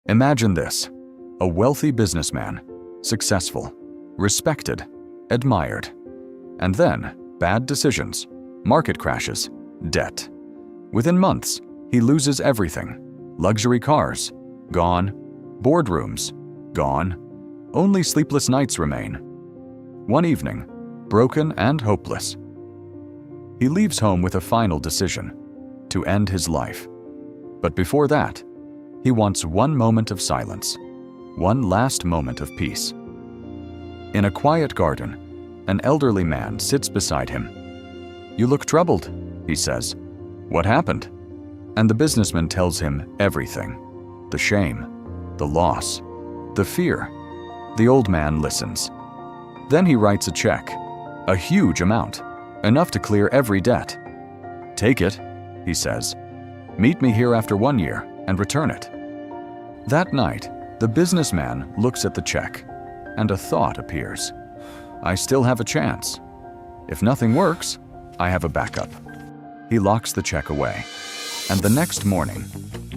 Imagine this: a wealthy businessman, successful, respected, admired. And then, bad decisions, market crashes, debt. Within months, he loses everything. Luxury cars, gone. Boardrooms, gone. Only sleepless nights remain. One evening, broken and hopeless, he leaves home with a final decision: to end his life. But before that, he wants one moment of silence, one last moment of peace. In a quiet garden, an elderly man sits beside him. "You look troubled," he says. "What happened?" And the businessman tells him everything: the shame, the loss, the fear. The old man listens. Then he writes a check, a huge amount, enough to clear every debt. "Take it," he says. "Meet me here after 1 year and return it." That night, the businessman looks at the check, and a thought appears. "I still have a chance. If nothing works, I have a backup." He locks the check away, and the next morning,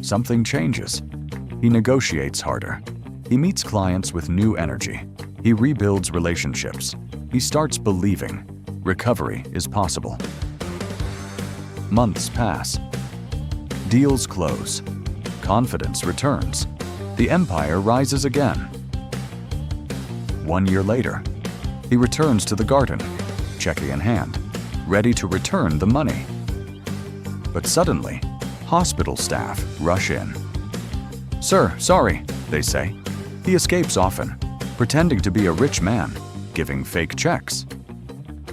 something changes. He negotiates harder. He meets clients with new energy. He rebuilds relationships. He starts believing recovery is possible. Months pass. Deals close. Confidence returns. The empire rises again. 1 year later, he returns to the garden, cheque in hand, ready to return the money. But suddenly, hospital staff rush in. "Sir, sorry," they say. He escapes often, pretending to be a rich man, giving fake checks.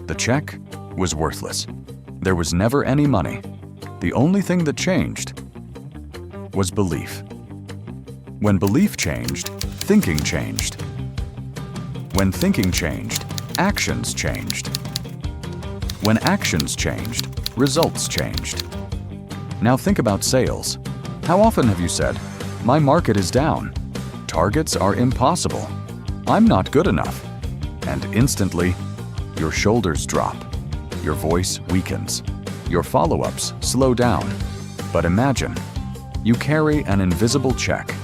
The check was worthless. There was never any money. The only thing that changed was belief. When belief changed, thinking changed. When thinking changed, actions changed. When actions changed, results changed. Now think about sales. How often have you said, "My market is down. Targets are impossible. I'm not good enough." And instantly, your shoulders drop. Your voice weakens. Your follow-ups slow down. But imagine, you carry an invisible check,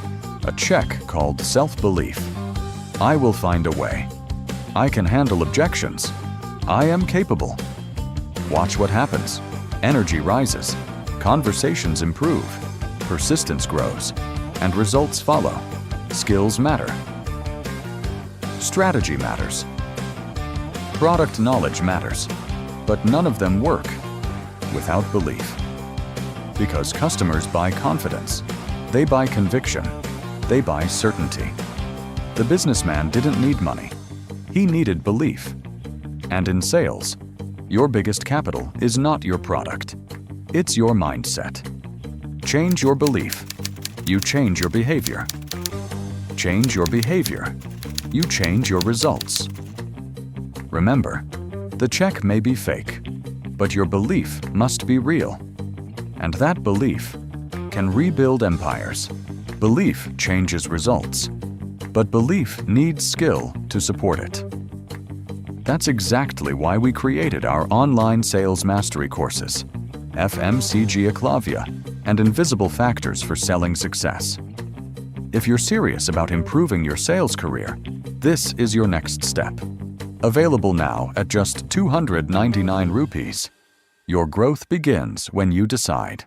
a check called self-belief. I will find a way. I can handle objections. I am capable. Watch what happens. Energy rises. Conversations improve. Persistence grows. And results follow. Skills matter. Strategy matters. Product knowledge matters. But none of them work without belief. Because customers buy confidence. They buy conviction. They buy certainty. The businessman didn't need money. He needed belief. And in sales, your biggest capital is not your product. It's your mindset. Change your belief. You change your behavior. Change your behavior. You change your results. Remember, the check may be fake, but your belief must be real. And that belief can rebuild empires. Belief changes results, but belief needs skill to support it. That's exactly why we created our online sales mastery courses, FMCG Eklavya, and Invisible Factors for Selling Success. If you're serious about improving your sales career, this is your next step. Available now at just 299 rupees. Your growth begins when you decide.